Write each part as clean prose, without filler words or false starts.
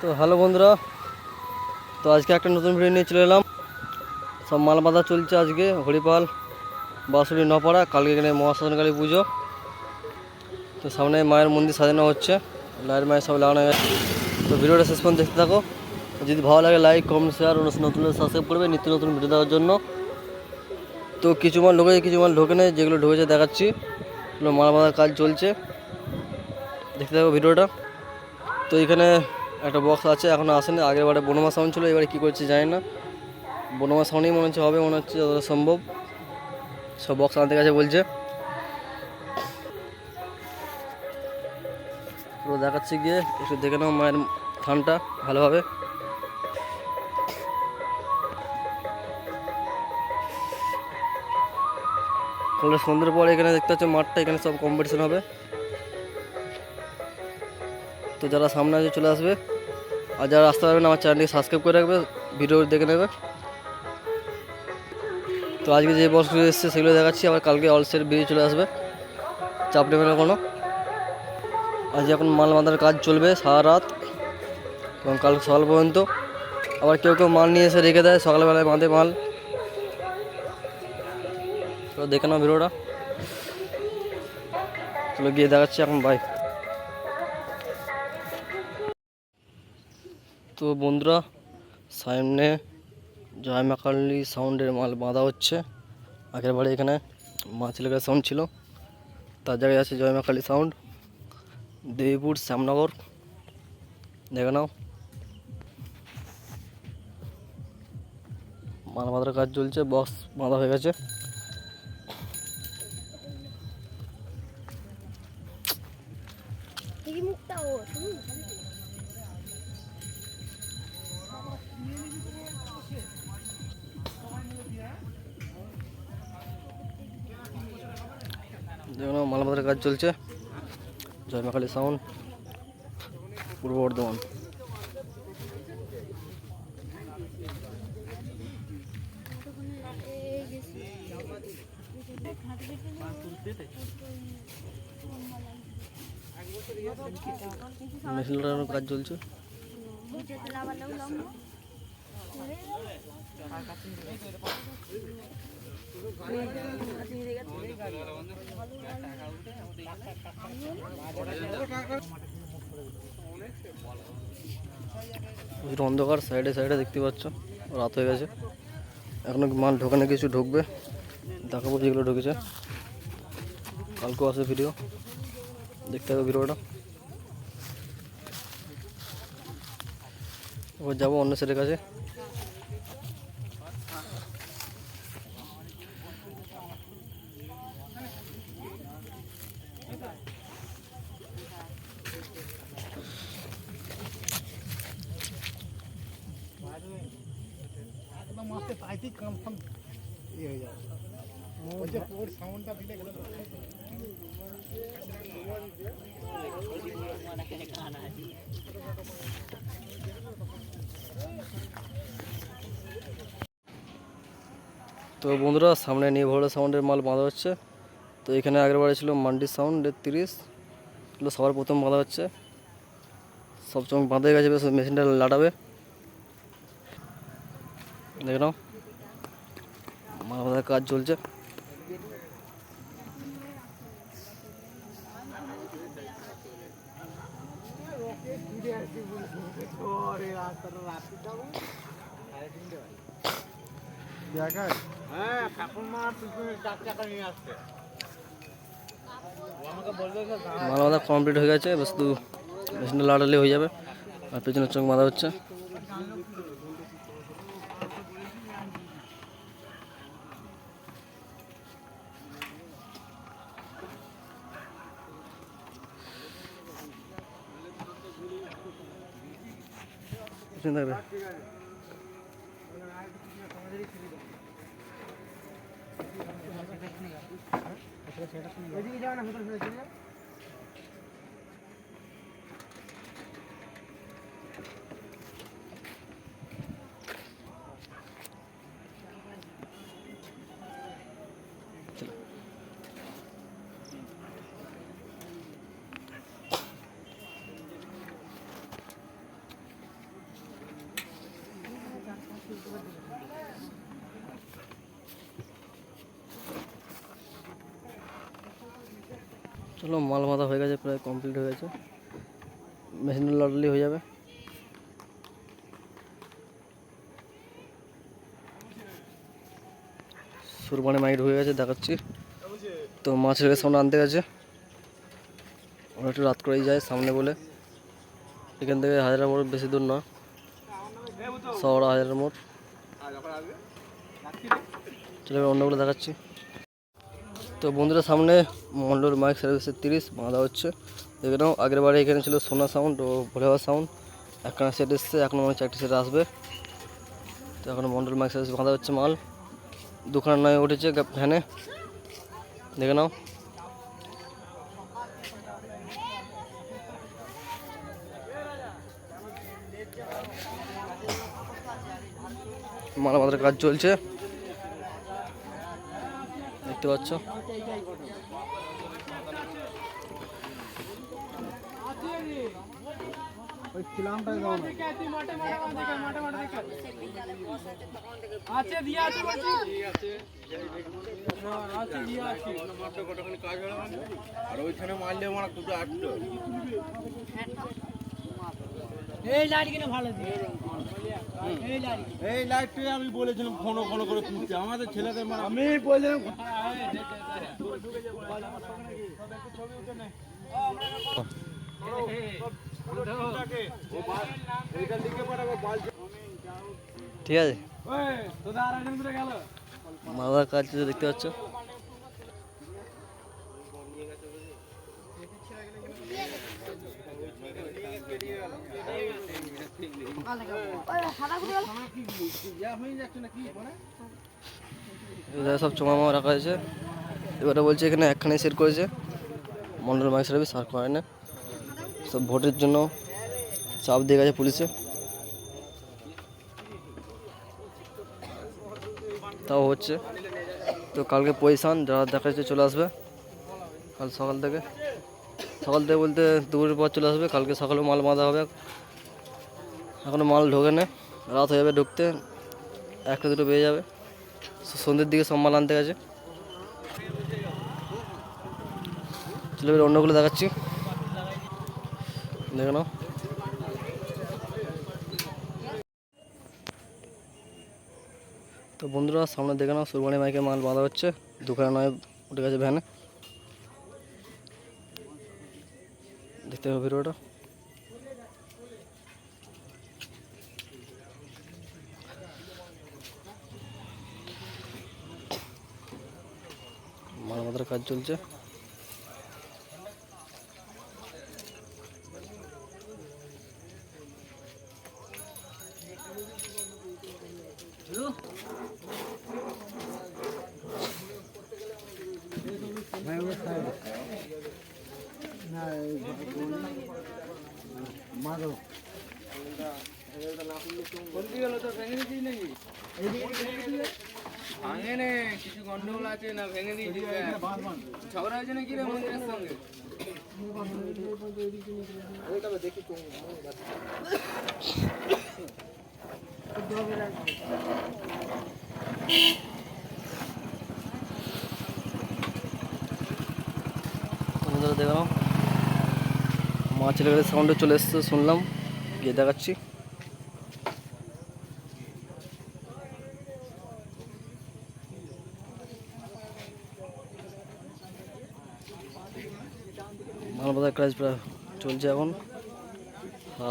তো হ্যালো বন্ধুরা, তো আজকে একটা নতুন ভিডিও নিয়ে চলে এলাম। সব মাল বাঁধা চলছে আজকে হরিপাল বাঁশুড়ি নপাড়া। কালকে এখানে মহাশ্মশানকালী পুজো, তো সামনে মায়ের মন্দির সাজানো হচ্ছে, লাইট মায়ের সব লাগানো গেছে। তো ভিডিওটা শেষ পর্যন্ত দেখতে থাকো। যদি ভালো লাগে লাইক কমেন্ট শেয়ার ও নতুন সাবস্ক্রাইব করবে নিত্য নতুন ভিডিও দেওয়ার জন্য। তো কিছু মাল ঢুকেছে, কিছু মাল ঢোকে নেই, যেগুলো ঢুকেছে দেখাচ্ছি। মাল বাঁধার কাজ চলছে, দেখতে থাকো ভিডিওটা। তো এখানে একটা বক্স আছে, এখনও আসেনি। আগের বারে বনমা সাউন্ড ছিল, এবারে কী করছে জানি না। বনমা সাউন্ডই মনে হচ্ছে হবে, মনে হচ্ছে যতটা সম্ভব। সব বক্স আনতে গেছে বলছে, পুরো দেখাচ্ছি গিয়ে। একটু দেখে নাও মায়ের থানটা ভালোভাবে। কালকে সন্ধ্যের পর এখানে দেখতে হচ্ছে মাঠটা, এখানে সব কম্পিটিশন হবে। তো যারা সামনে আছে চলে আসবে, আর যারা আসতে পারবে না আমার চ্যানেলটিকে সাবস্ক্রাইব করে রাখবে, ভিডিও দেখে নেবে। তো আজকে যে বক্সগুলো এসছে সেগুলো দেখাচ্ছি, আবার কালকে অল সেট বেরিয়ে চলে আসবে, চাপ নেবে না কোনো। আজ এখন মাল বাঁধার কাজ চলবে সারা রাত এবং কাল সকাল পর্যন্ত। আবার কেউ কেউ মাল নিয়ে এসে রেখে দেয়, সকালবেলায় বাঁধে মাল। তো দেখে নাও ভিডিওটা, চলো গিয়ে দেখাচ্ছি এখন। বাই। তো বন্ধুরা, সামনে জয় মা কালী সাউন্ডের মাল বাঁধা হচ্ছে। আগের বারে এখানে মা ছেলেকার সাউন্ড ছিল, তার জায়গায় আছে জয় মা কালী সাউন্ড, দেবীপুর শ্যামনগর। দেখে নাও মাল বাঁধার কাজ চলছে, বক্স বাঁধা হয়ে গেছে। দেখো মাল বাঁধার কাজ চলছে, জয় মা কালী সাউন্ড, পূর্ব বর্ধমান। মেশিন লাগানোর কাজ চলছে। অন্ধকার, সাইডে সাইডে দেখতে পাচ্ছ, রাত হয়ে গেছে, এখনো মাল ঢোকানো, কিছু ঢুকবে, দেখাবো যেগুলো ঢুকেছে। কালকেও আসে ভিডিও, দেখতে হবে ভিডিওটা। এবার যাবো অন্য সেটের কাছে। তো বন্ধুরা, সামনে নিয়ে ভোলা সাউন্ডের মাল বাঁধা হচ্ছে। তো এখানে আগের বারে ছিল মান্ডি সাউন্ডের 30, এগুলো সবার প্রথম বাঁধা হচ্ছে। সব চমক বাঁধা গেছে, বেশ মেশিনটা লাটাবে। দেখে নাও মাল বাঁধার কাজ চলছে। মাল বাঁধা কমপ্লিট হয়ে গেছে, বেশ শুধু মেশিনটা লাটালে হয়ে যাবে। আর পেছনের চোখ বাঁধা হচ্ছে। থাকবে চলো, মাল মাথা হয়ে গেছে, প্রায় কমপ্লিট হয়ে গেছে, মেশিনে লড়লেই হয়ে যাবে। সুরবানি মাইক হয়ে গেছে, দেখাচ্ছি। তো মাছের সামনে আনতে গেছে, আমরা একটু রাত করেই যায় সামনে বলে। এখান থেকে হাজারা মোড় বেশি দূর না, শহরা হাজারা মোড়। চলো অন্যগুলো দেখাচ্ছি। তো বন্ধুরা, সামনে মন্ডল মাইক সার্ভিসের 30 বাঁধা হচ্ছে। এখানেও আগের বারে এখানে ছিল সোনা সাউন্ড ও ভোলেবা সাউন্ড, একখানা সেট এসছে, এখন মনে 4টি সেট আসবে। তো এখন মন্ডল মাইক সার্ভিস বাঁধা হচ্ছে মাল। দুখানা নয় উঠেছে ভ্যানে, দেখে নাও। মাল মাথার কাজ চলছে, দেখতে পাচ্ছ। আর ওইখানে মারলে আমার দুটো আটটো এই লাইটটাই আমি বলেছিলাম ঘন ঘন করে তুলতে আমাদের ছেলেদের মানে আমি বললাম। ঠিক আছে, মালার কাজ দেখতে পাচ্ছ। সব চোমা মামা রাখা হয়েছে। এবারে বলছে এখানে একখানে সেট করেছে মন্ডল মাইক সার্ভিস, আর করে না। সব ভোটের জন্য চাপ দিয়ে গেছে পুলিশে, তাও হচ্ছে। তো কালকে পজিশন যারা দেখা যাচ্ছে চলে আসবে কাল সকাল থেকে বলতে দুপুরের পর চলে আসবে। কালকে সকালে মাল বাঁধা হবে, এখনও মাল ঢোকে না, রাত হয়ে যাবে ঢুকতে, 1টা 2টো বেজে যাবে। সন্ধ্যের দিকে সব মাল আনতে গেছে। চলে এবার অন্যগুলো দেখাচ্ছি, দেখে নাও। তো বন্ধুরা, সামনে দেখে নাও, সুরবানি মাইকে মাল বাঁধা হচ্ছে, দুখানা নয় উঠে গেছে ভ্যানে, দেখতে হবে ভিডিওটা। মাল বাঁধার কাজ চলছে। ভাঙে কিছু গন্ডগোল আছে না, ভেঙে দিয়েছি, ঝগড়া হয়েছে নাকি রে মন্দিরের সঙ্গে। দেখো, মা ছেলেদের সাউন্ডে চলে এসছে, শুনলাম, গিয়ে দেখাচ্ছি। মাল বাঁধার কাজ প্রায় চলছে, এখন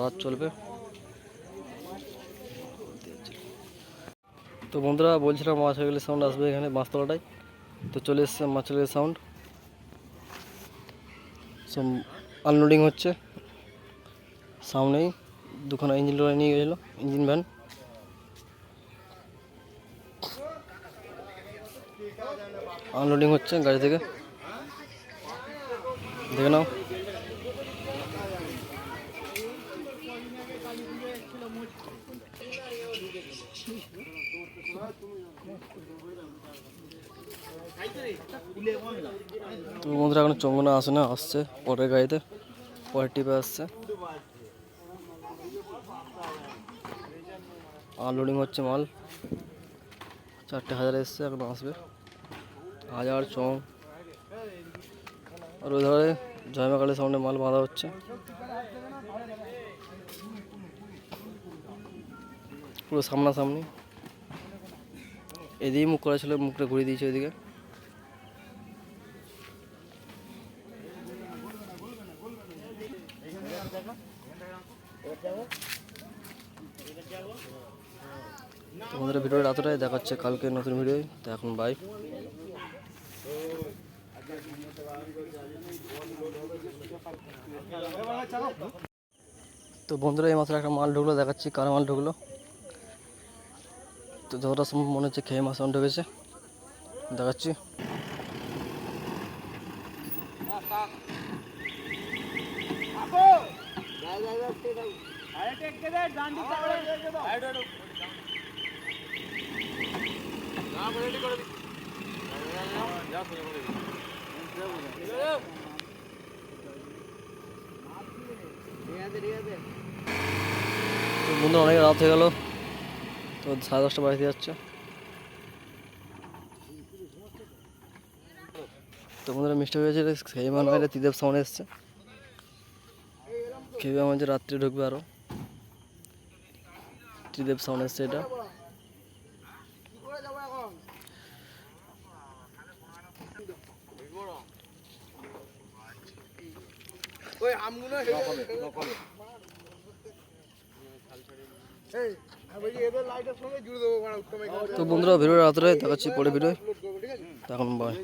রাত চলবে। তো বন্ধুরা, বলছিলাম মাছ হয়ে গেলে সাউন্ড আসবে এখানে বাঁশতলাটায়। তো চলে এসছে মাছ হয়ে গেলে সাউন্ড, সব আনলোডিং হচ্ছে। সামনেই দুখানা ইঞ্জিন লোড নিয়ে গেছিলো, ইঞ্জিন ভ্যান। আনলোডিং হচ্ছে গাড়ি থেকে, দেখে নাও। তো বন্ধুরা, এখন চঙ্গনা আসে না, আসছে পরের গাড়িতে, পরের টিপে আসছে। আনলোডিং হচ্ছে মাল। 4,000 এসছে, এখন আসবে 1000 চং। আর ওই ধারে জয়মাকালের সামনে মাল বাঁধা হচ্ছে। পুরো সামনাসামনি, এদিকেই মুখ করা ছিল, মুখটা ঘুরিয়ে দিয়েছে ওইদিকে। তোমাদের ভিডিওটা এতটাই, দেখাচ্ছে কালকে নতুন ভিডিও। তো এখন বাই। তো বন্ধুরা, এই মাত্র একটা মাল ঢুকলো, দেখাচ্ছি কার মাল ঢুকলো। তো যতটা সম্ভব মনে হচ্ছে খেয়ে মাছ ঢুকেছে, দেখাচ্ছি। তো বন্ধুরা, অনেক রাত হয়ে গেল, তো 10:30 বাড়িতে যাচ্ছে। তো বন্ধুরা, মিষ্টি হয়েছে, খেয়ে মান হয়ে ত্রিদেব সামনে এসছে। খেয়ে আমাদের রাত্রে ঢুকবে আরো। ত্রিদেব সামনে এসছে এটা। তো বন্ধুরা, ভিডিওটা রাত্রে দেখাচ্ছি পরে ভিডিও। এখন বাই।